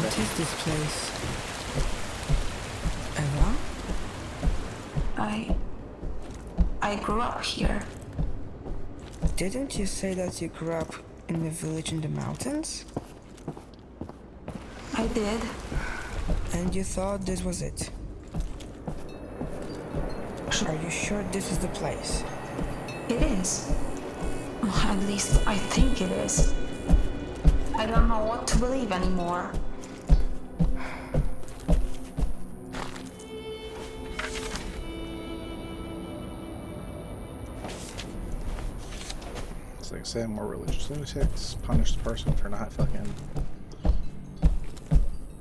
What is this place? Eva? I grew up here. Didn't you say that you grew up in a village in the mountains? I did. And you thought this was it? Are you sure this is the place? It is. At least I think it is. I don't know what to believe anymore. It's like saying more religious lunatics punish the person for not fucking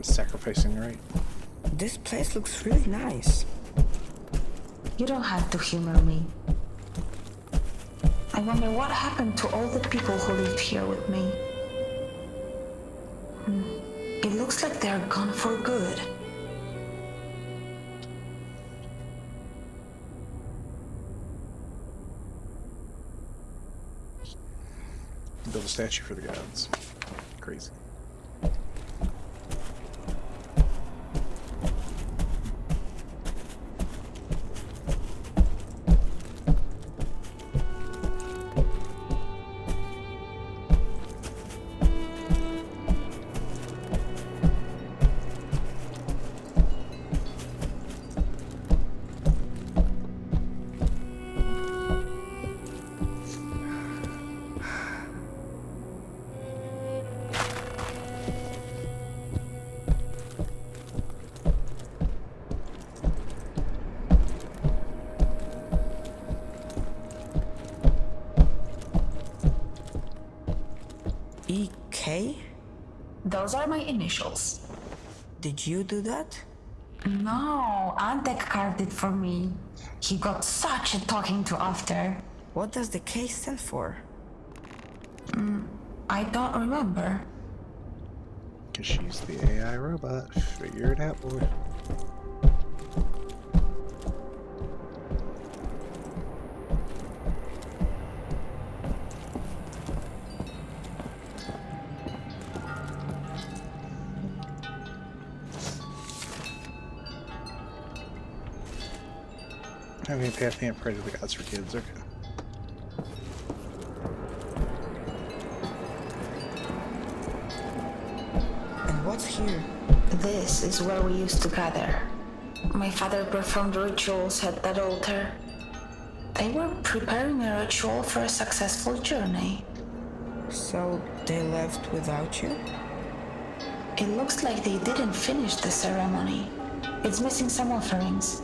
sacrificing right. This place looks really nice. You don't have to humor me. I wonder what happened to all the people who lived here with me. It looks like they're gone for good. Build a statue for the gods. Crazy. EK? Those are my initials. Did you do that? No, Antek carved it for me. He got such a talking to after. What does the K stand for? I don't remember. Because she's the AI robot. Figure it out, boy. I mean, Pantheon Pray to the Gods for Kids, okay. And what's here? This is where we used to gather. My father performed rituals at that altar. They were preparing a ritual for a successful journey. So they left without you? It looks like they didn't finish the ceremony. It's missing some offerings.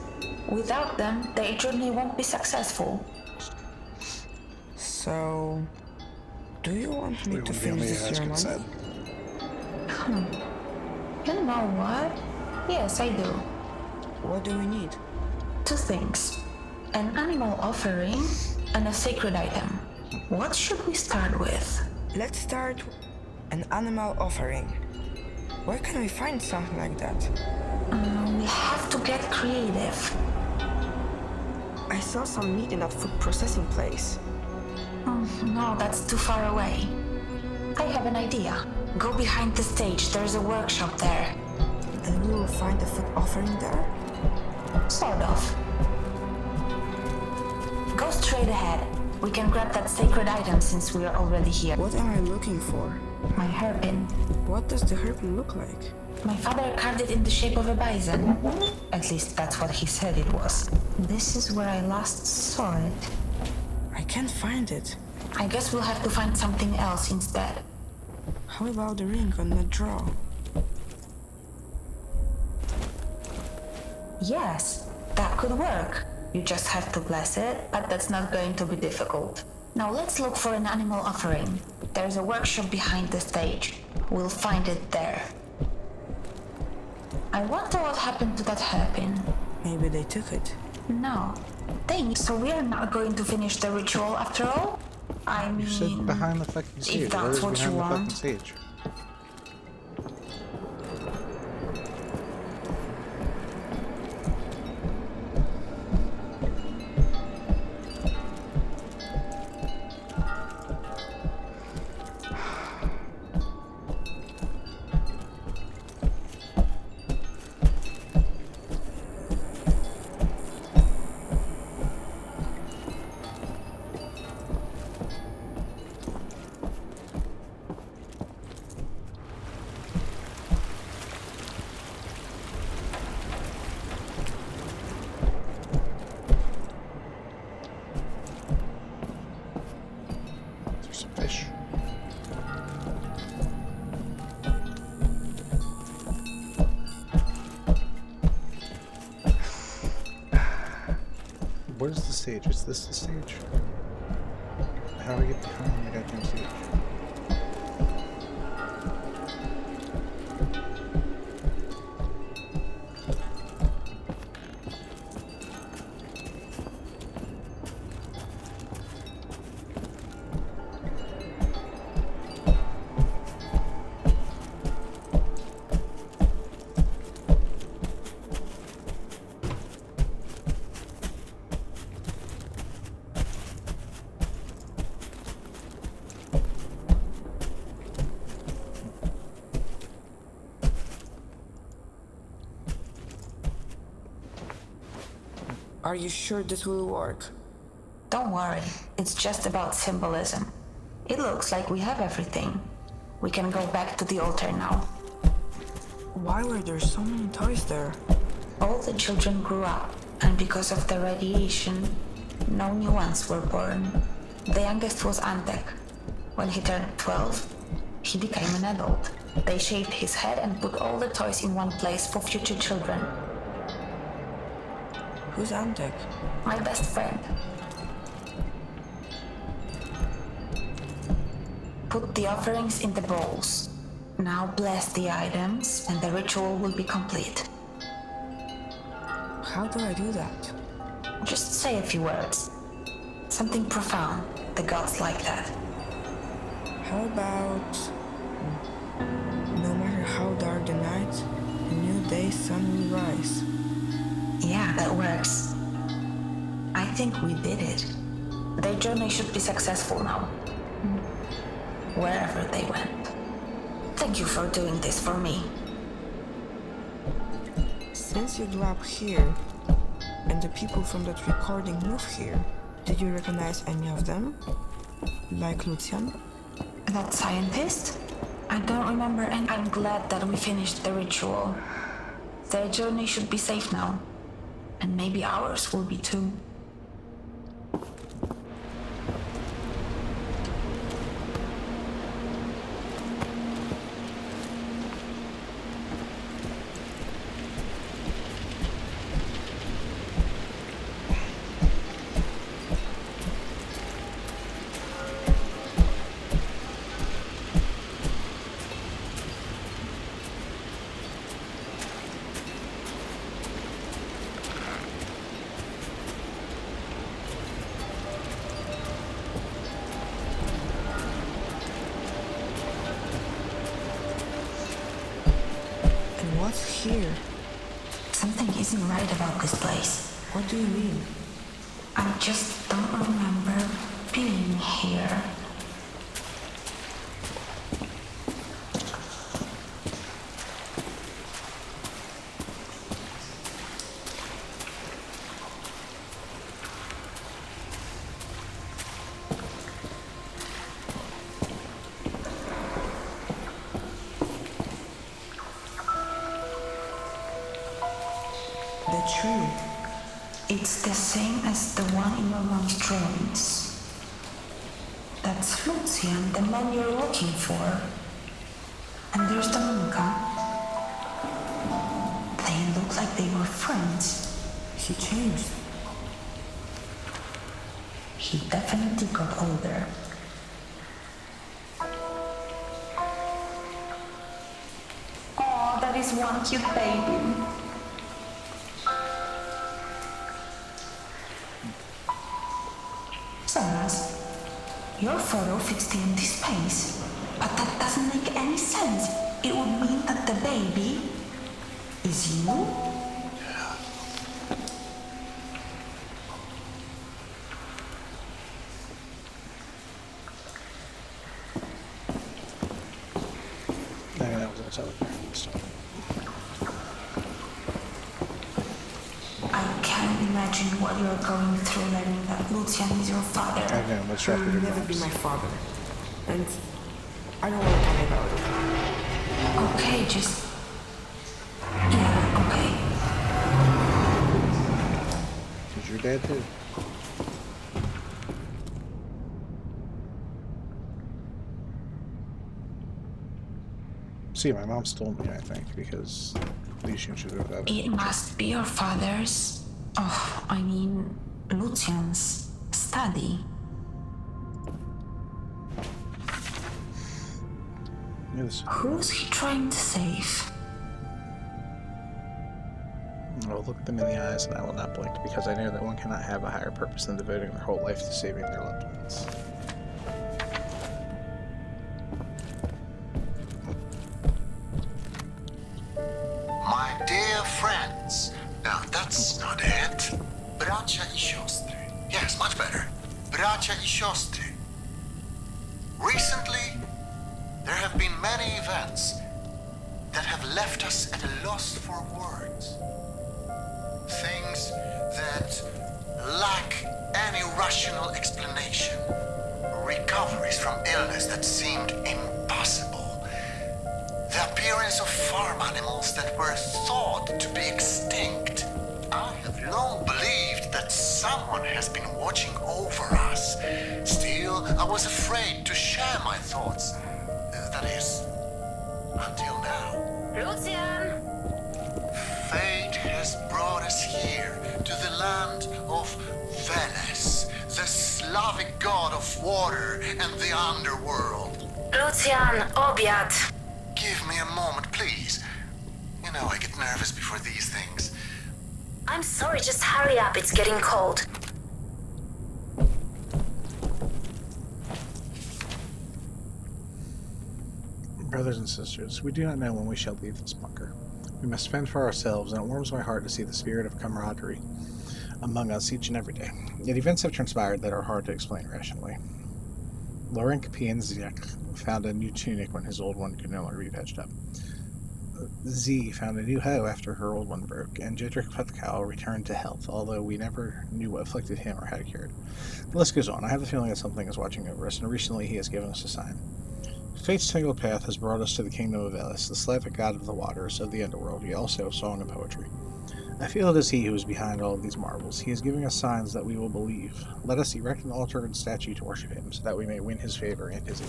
Without them, their journey won't be successful. So, do you want me to finish the ceremony? You know what? Yes, I do. What do we need? Two things. An animal offering and a sacred item. What should we start with? Let's start an animal offering. Where can we find something like that? We have to get creative. I saw some meat in that food processing place. No, that's too far away. I have an idea. Go behind the stage, there's a workshop there. Then we will find the food offering there? Sort of. Go straight ahead. We can grab that sacred item since we are already here. What am I looking for? My hairpin. What does the hairpin look like? My father carved it in the shape of a bison. At least that's what he said it was. This is where I last saw it. I can't find it. I guess we'll have to find something else instead. How about the ring on the draw? Yes, that could work. You just have to bless it, but that's not going to be difficult. Now let's look for an animal offering. There's a workshop behind the stage. We'll find it there. I wonder what happened to that hairpin. Maybe they took it. No. Dang, so we are not going to finish the ritual after all? I mean... You said behind the fucking stage. If that's what you Behind the want. fucking stage? some fish. Where's the stage? Is this the stage? How do I get behind the goddamn stage? Are you sure this will work? Don't worry, it's just about symbolism. It looks like we have everything. We can go back to the altar now. Why were there so many toys there? All the children grew up, and because of the radiation, no new ones were born. The youngest was Antek. When he turned 12, he became an adult. They shaved his head and put all the toys in one place for future children. Who's Antek? My best friend. Put the offerings in the bowls. Now bless the items and the ritual will be complete. How do I do that? Just say a few words. Something profound. The gods like that. How about... No matter how dark the night, a new day's sun will rise. Yeah, that works. I think we did it. Their journey should be successful now. Wherever they went. Thank you for doing this for me. Since you grew up here, and the people from that recording moved here, did you recognize any of them? Like Lucian? That scientist? I don't remember, and I'm glad that we finished the ritual. Their journey should be safe now. And maybe ours will be too. What's here? Something isn't right about this place. What do you mean? I just don't remember being here. The tree. It's the same as the one in your mom's drawings. That's Lucian, the man you're looking for. And there's the Monka. They look like they were friends. He changed. He definitely got older. Oh, that is one cute baby. Sonas, your photo fits the empty space, but that doesn't make any sense. It would mean that the baby is you? Yeah, that was outside of there. So, I can't imagine what you're going through learning that Lucian is your father. I know, let's He wrap will it never in be my father. And I don't want to talk about it. Okay, just... Yeah, okay. Is your dad too? See, my mom stole me, I think, because Lucian should have had It must be your father's. Oh, I mean, Lucian's study. Yeah, this. Who's he trying to save? I will look them in the eyes and I will not blink, because I know that one cannot have a higher purpose than devoting their whole life to saving their loved ones. My dear friends, now that's not it. Bracia I siostry. Yes, much better. Bracia I siostry. Recently, there have been many events that have left us at a loss for words. Things that lack any rational explanation. Recoveries from illness that seemed impossible. The appearance of farm animals that were thought to be extinct. I have long believed that someone has been watching over us. Still, I was afraid to share my thoughts. That is, until now. Lucian! Fate has brought us here to the land of Veles, the Slavic god of water and the underworld. Lucian, obiad! Give me a moment, please. You know I get nervous before these things. I'm sorry, just hurry up, it's getting cold. Brothers and sisters, we do not know when we shall leave this bunker. We must fend for ourselves, and it warms my heart to see the spirit of camaraderie among us each and every day. Yet events have transpired that are hard to explain rationally. Lorenk Pienziak found a new tunic when his old one could no longer be patched up. Z found a new hoe after her old one broke, and Jedrick Puthkow returned to health, although we never knew what afflicted him or how it cured. The list goes on. I have the feeling that something is watching over us, and recently he has given us a sign. Fate's tangled path has brought us to the kingdom of Veles, the Slavic god of the waters of the underworld, yet also of song and poetry. I feel it is he who is behind all of these marvels. He is giving us signs that we will believe. Let us erect an altar and statue to worship him, so that we may win his favor and his aid.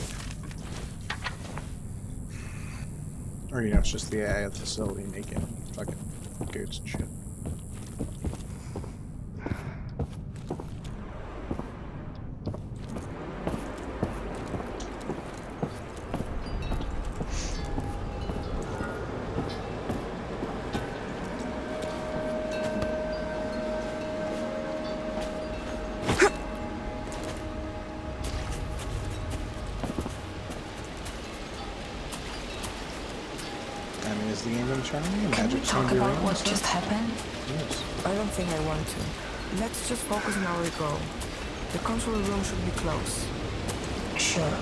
Or, you know, it's just the AI of the facility making fucking goats and shit. Is the game going to turn me? Can we talk about what just happened? Yes. I don't think I want to. Let's just focus on our goal. The control room should be close. Sure.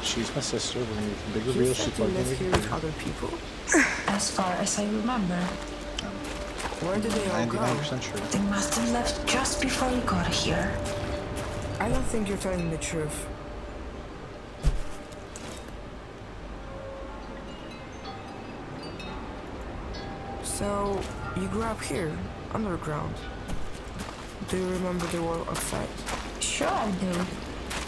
She's my sister. We're going to get the big You reveal. said She's you plugged live in here the with other people. As far as I remember, Where did they all go? 99% sure. they must have left just before you got here. I don't think you're telling the truth. So, you grew up here, underground. Do you remember the world outside? Sure I do.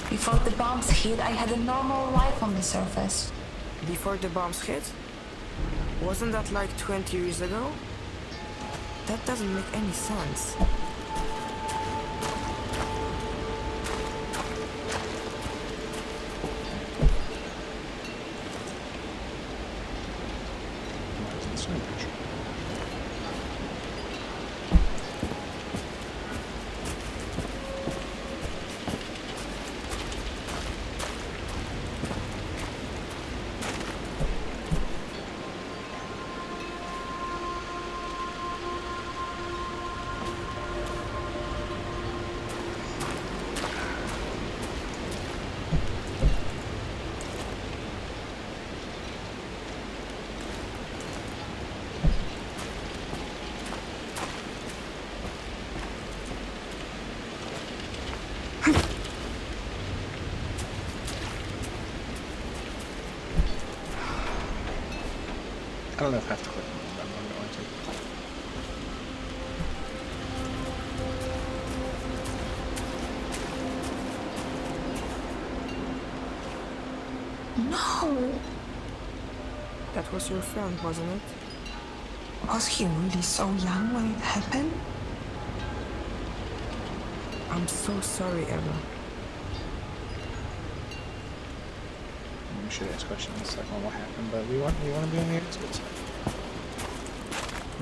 Before the bombs hit, I had a normal life on the surface. Before the bombs hit? Wasn't that like 20 years ago? That doesn't make any sense. It's no picture. I don't know if I have to click on it, but I'm going to. No! That was your friend, wasn't it? Was he really so young when it happened? I'm so sorry, Eva. We should ask questions like on what happened, but we want to be on the expert side.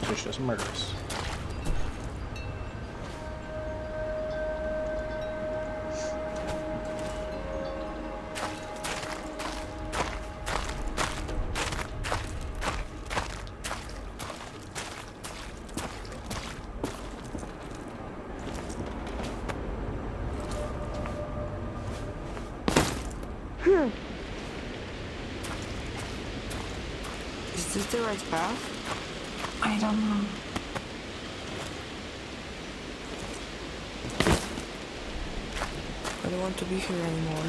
So she doesn't murder us. Is this the right path? I don't know. I don't want to be here anymore.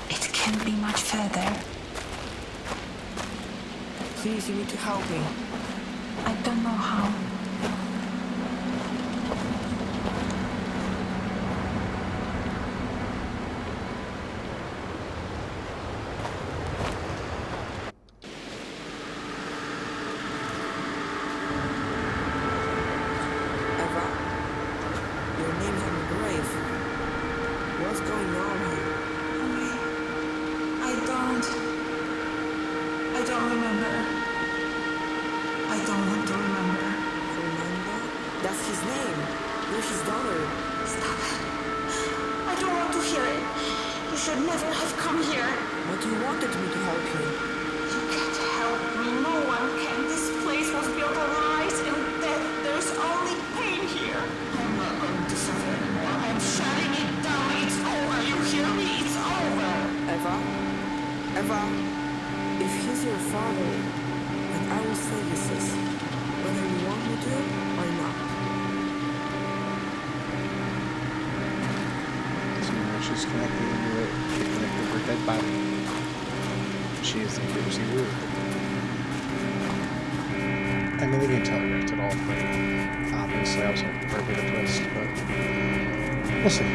It can't be much further. Please, you need to help me. I don't know how. Eva, your name's on the grave. What's going on here? I don't remember. I don't want to remember. Fernando? That's his name. You're his daughter. Stop. I don't want to hear it. You should never have come here. But you wanted me to help you. You can't help me. No one can. This place was built on lies and death. There's only pain here. I'm not going to suffer anymore. I'm shutting it down. It's over. You hear me? It's over. Eva? Eva? If he's your father, then I will say this is, whether you want me to or not. So she's connected into it, connected to her dead body. She is the Gypsy Root. I mean, they didn't tell her it at all, but obviously I was hoping for a bit of twist, but we'll see.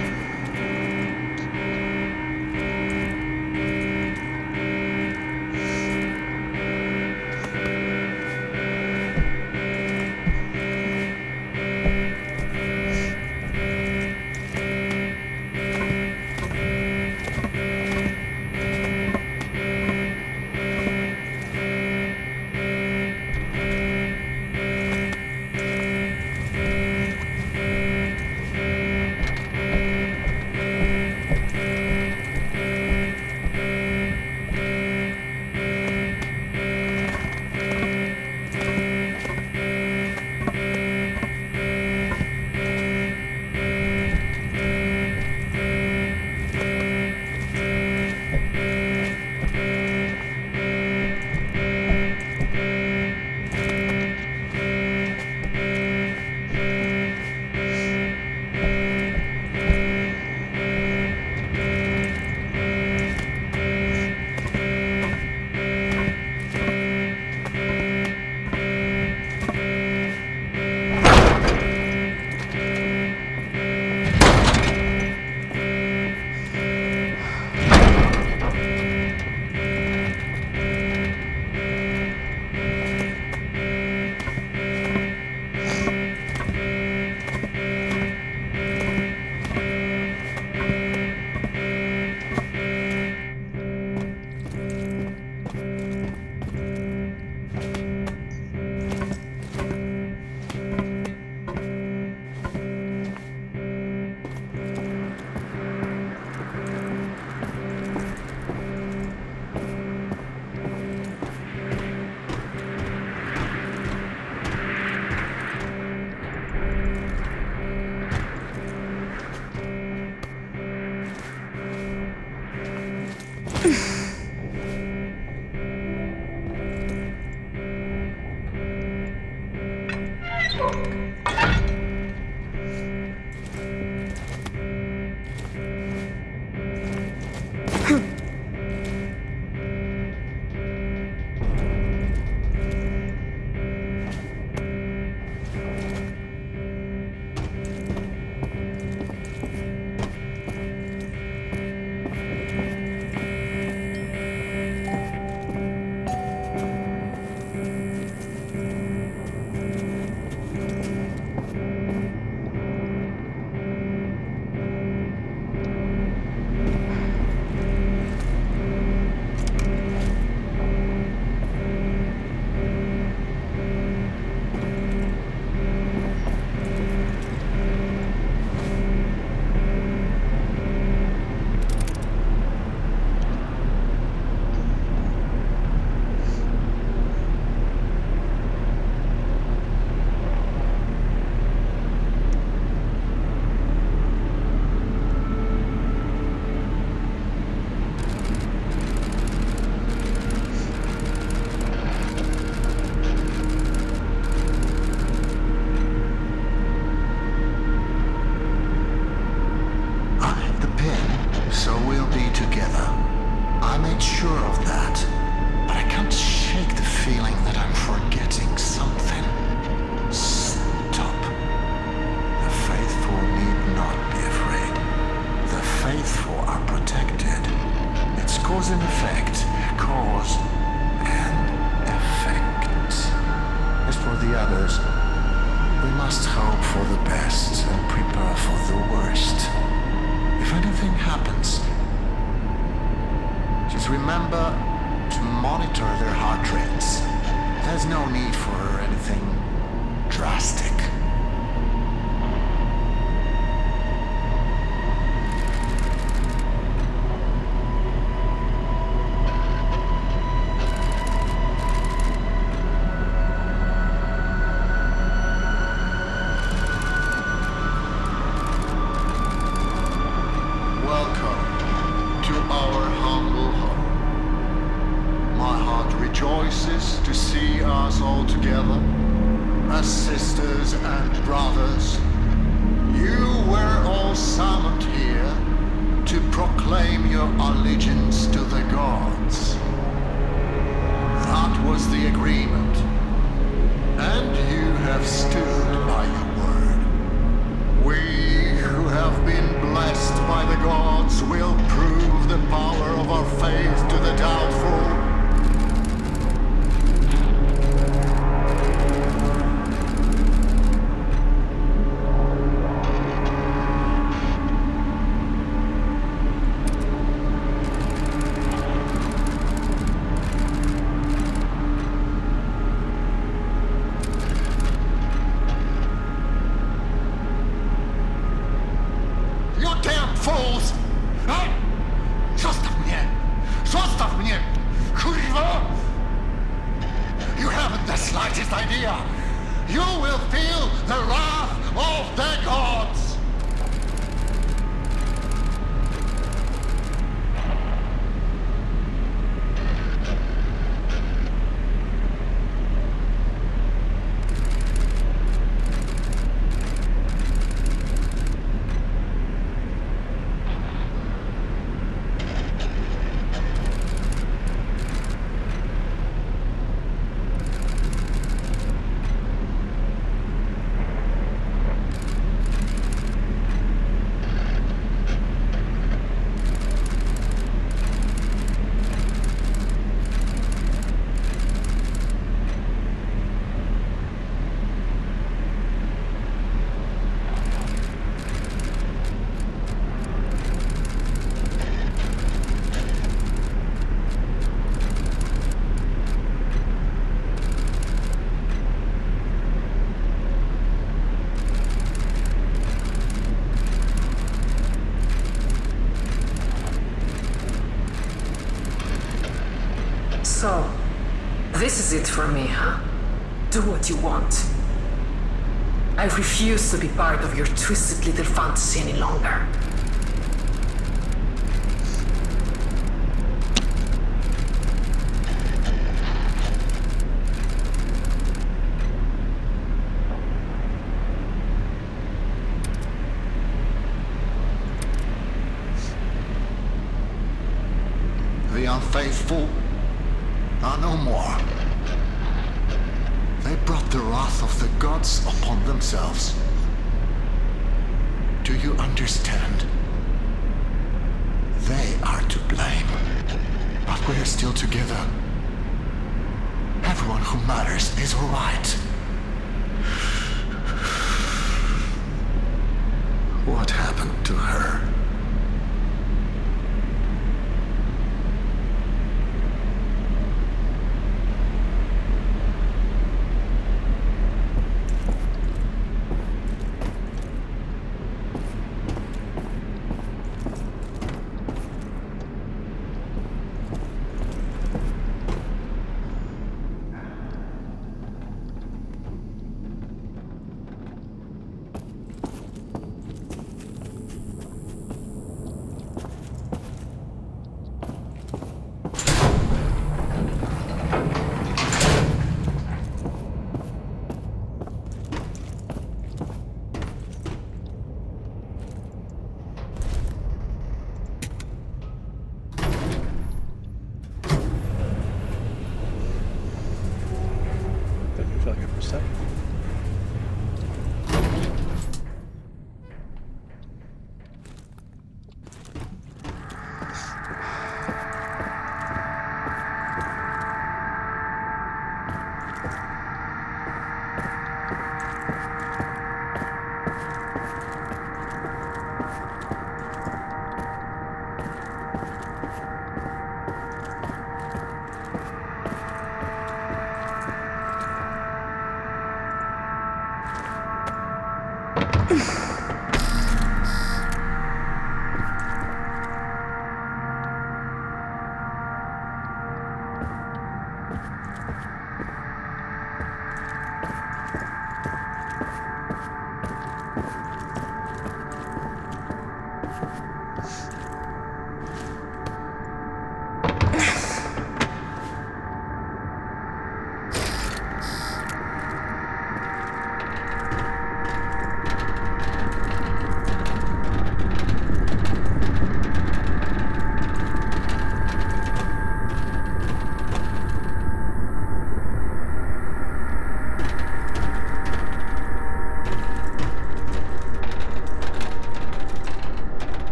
quite sure of that, but I can't shake the feeling that I'm forgetting something. Stop. The faithful need not be afraid. The faithful are protected. It's cause and effect. Cause and effect. As for the others, we must hope for the best and prepare for the worst. If anything happens, just remember to monitor their heart rates. There's no need for anything drastic. Rejoices to see us all together as sisters and brothers. You were all summoned here to proclaim your allegiance to the gods. That was the agreement, and you have stood by your word. We who have been blessed by the gods will prove the power of our faith to the doubtful. You will feel the wrath of the gods! So, this is it for me, huh? Do what you want. I refuse to be part of your twisted little fantasy any longer. The unfaithful are no more. They brought the wrath of the gods upon themselves. Do you understand? They are to blame. But we are still together. Everyone who matters is alright. What happened to her?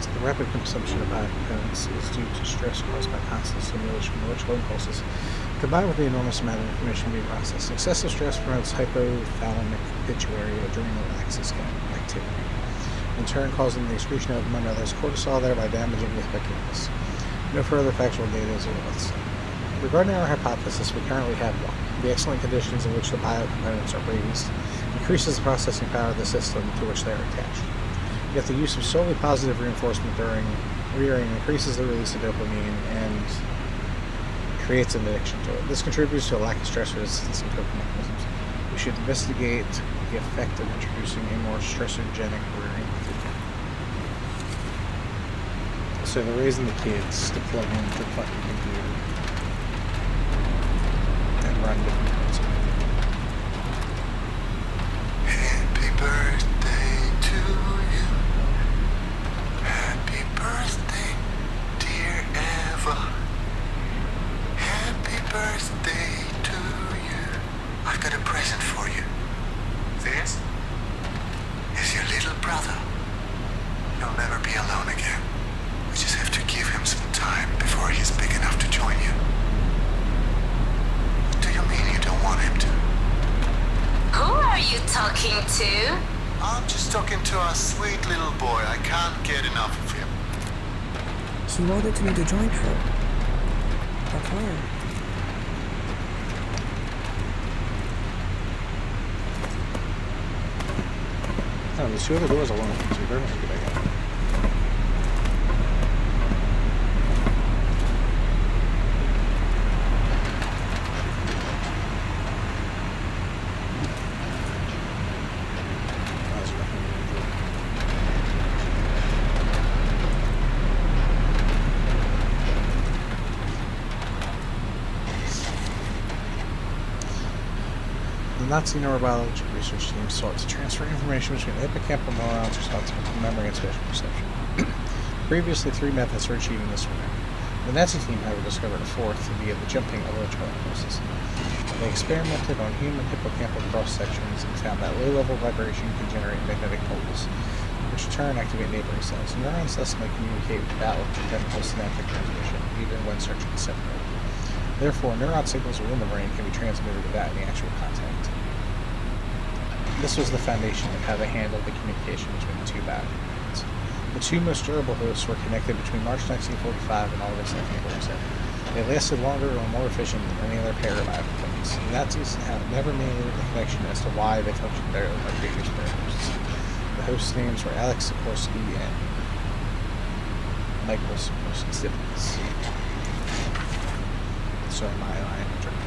The rapid consumption of biocomponents is due to stress caused by constant stimulation of electrical impulses, combined with the enormous amount of information being processed. Excessive stress promotes hypothalamic pituitary adrenal axis activity, in turn causing the excretion of, among others, cortisol, thereby damaging the hippocampus. No further factual data is available. Regarding our hypothesis, we currently have one. The excellent conditions in which the biocomponents are raised increases the processing power of the system to which they are attached. Yet the use of solely positive reinforcement during rearing increases the release of dopamine and creates an addiction to it. This contributes to a lack of stress resistance in coping mechanisms. We should investigate the effect of introducing a more stressogenic rearing method. So they're raising the kids to plug into the fucking computer and run different parts of it. Happy birthday to you. Happy birthday, dear Eva. Happy birthday to you. I've got a present for you. This is your little brother. You'll never be alone again. We just have to give him some time before he's big enough to join you. Do you mean you don't want him to? Who are you talking to? I'm just talking to our sweet little boy. I can't get enough of him. He wanted me to join her. But where? Oh, there's two other doors along with the two very good idea. The Nazi neurobiological research team sought to transfer information between hippocampal neurons responsible for memory and spatial perception. Previously, 3 methods for achieving this were known. The Nazi team, however, discovered a fourth via the jumping of electrical impulses. They experimented on human hippocampal cross-sections and found that low-level vibration can generate magnetic poles, which in turn activate neighboring cells. Neurons thus may communicate without electrochemical synaptic transmission, even when searching separately. Therefore, neuron signals within the brain can be transmitted without any actual contact. This was the foundation of how they handled the communication between the two biocomponents. The two most durable hosts were connected between March 1945 and August 1947. They lasted longer and were more efficient than any other pair of biocomponents. The Nazis have never made a connection as to why they functioned better than their previous pair hosts. The host names were Alex Sikorsky and Michael Sikorsky. So my line of German.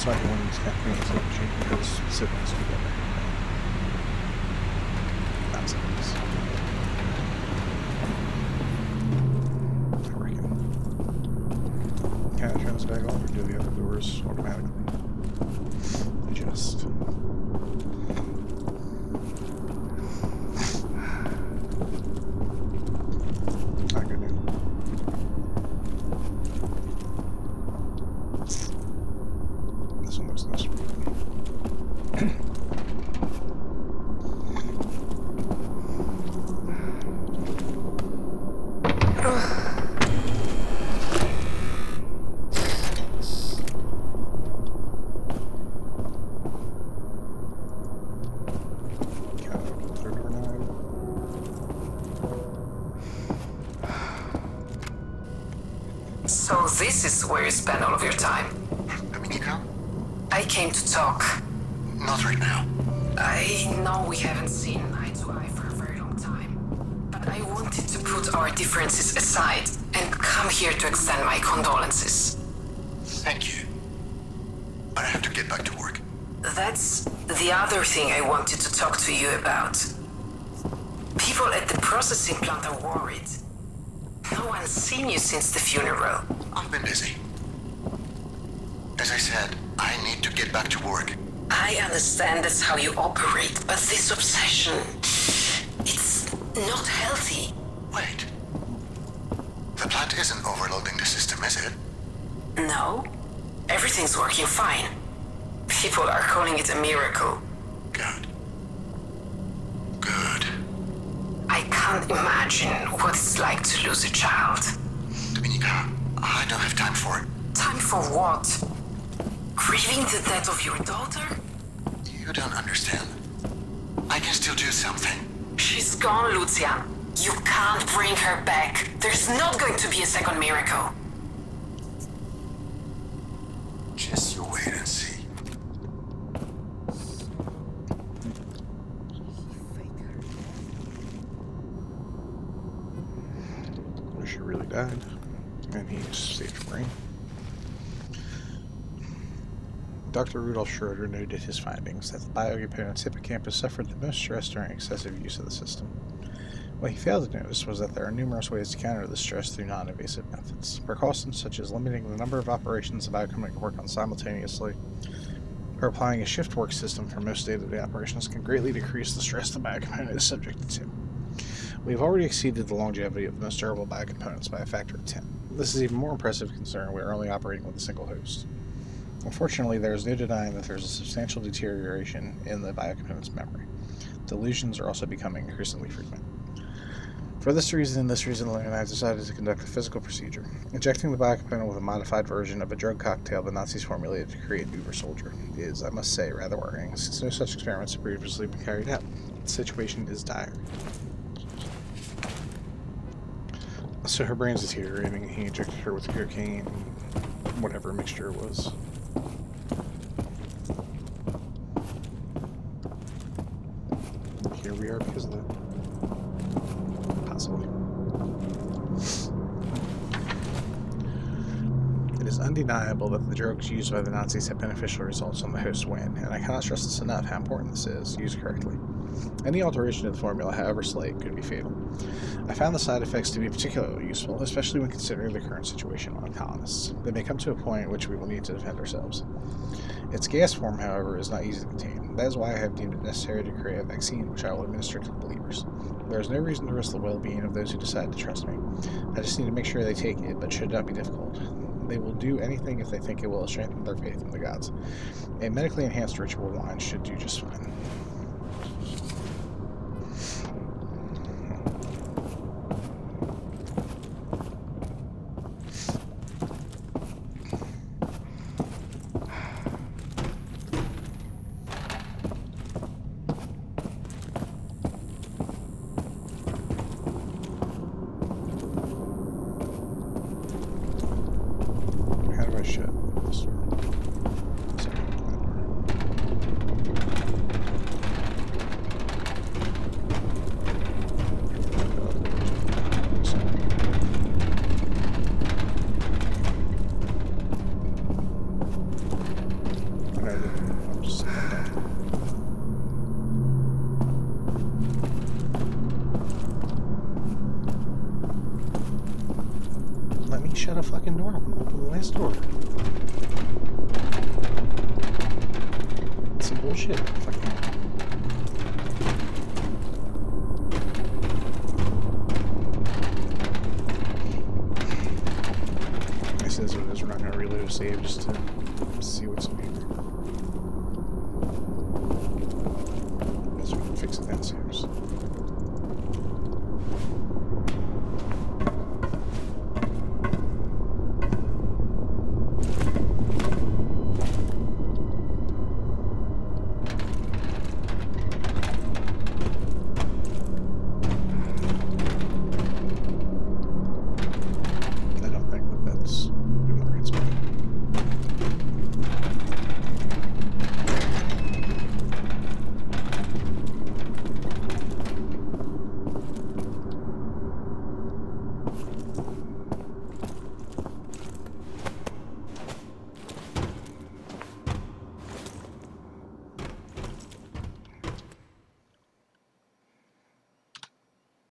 That's why he wanted to connect me to the machine, because siblings do that. Not siblings. I reckon. Can I turn this back on, or do the other doors automatically adjust? Not good news. This one looks nice. So this is where you spend all of your time. Dominica? I came to talk. Not right now. I know we haven't seen eye to eye for a very long time, but I wanted to put our differences aside and come here to extend my condolences. Thank you. But I have to get back to work. That's the other thing I wanted to talk to you about. People at the processing plant are worried. No one's seen you since the funeral. I've been busy. As I said, I need to get back to work. I understand that's how you operate, but this obsession, it's not healthy. Wait. The plant isn't overloading the system, is it? No, everything's working fine. People are calling it a miracle. Good. Good. I can't imagine what it's like to lose a child. Dominica, I don't have time for it. Time for what? Grieving the death of your daughter? You don't understand. I can still do something. She's gone, Lucian. You can't bring her back. There's not going to be a second miracle. Just you wait and see. She really died, and he saved her brain. Dr. Rudolf Schroeder noted his findings that the biocomponent's hippocampus suffered the most stress during excessive use of the system. What he failed to notice was that there are numerous ways to counter this stress through non-invasive methods. Precautions such as limiting the number of operations the biocomponent can work on simultaneously, or applying a shift work system for most day-to-day operations can greatly decrease the stress the biocomponent is subjected to. We have already exceeded the longevity of the most durable biocomponents by a factor of 10. This is even more impressive considering we are only operating with a single host. Unfortunately, there is no denying that there is a substantial deterioration in the biocomponent's memory. Delusions are also becoming increasingly frequent. For this reason and this reason alone, I have decided to conduct a physical procedure, injecting the biocomponent with a modified version of a drug cocktail the Nazis formulated to create an Uber soldier. It is, I must say, rather worrying, since no such experiments have previously been carried out. The situation is dire. So her brain's deteriorating, he injected her with cocaine, whatever mixture it was. Here we are because of that. Possibly. It is undeniable that the drugs used by the Nazis have beneficial results on the host when, and I cannot stress this enough how important this is, used correctly. Any alteration of the formula, however slight, could be fatal. I found the side effects to be particularly useful, especially when considering the current situation among colonists. They may come to a point in which we will need to defend ourselves. Its gas form, however, is not easy to contain. That is why I have deemed it necessary to create a vaccine which I will administer to the believers. There is no reason to risk the well-being of those who decide to trust me. I just need to make sure they take it, but should not be difficult. They will do anything if they think it will strengthen their faith in the gods. A medically enhanced ritual wine should do just fine. fucking door. Open the last door. It's some bullshit. Fucking. This is what it is. We're not going to reload a save just to see what's in here. Guess we can fix it downstairs.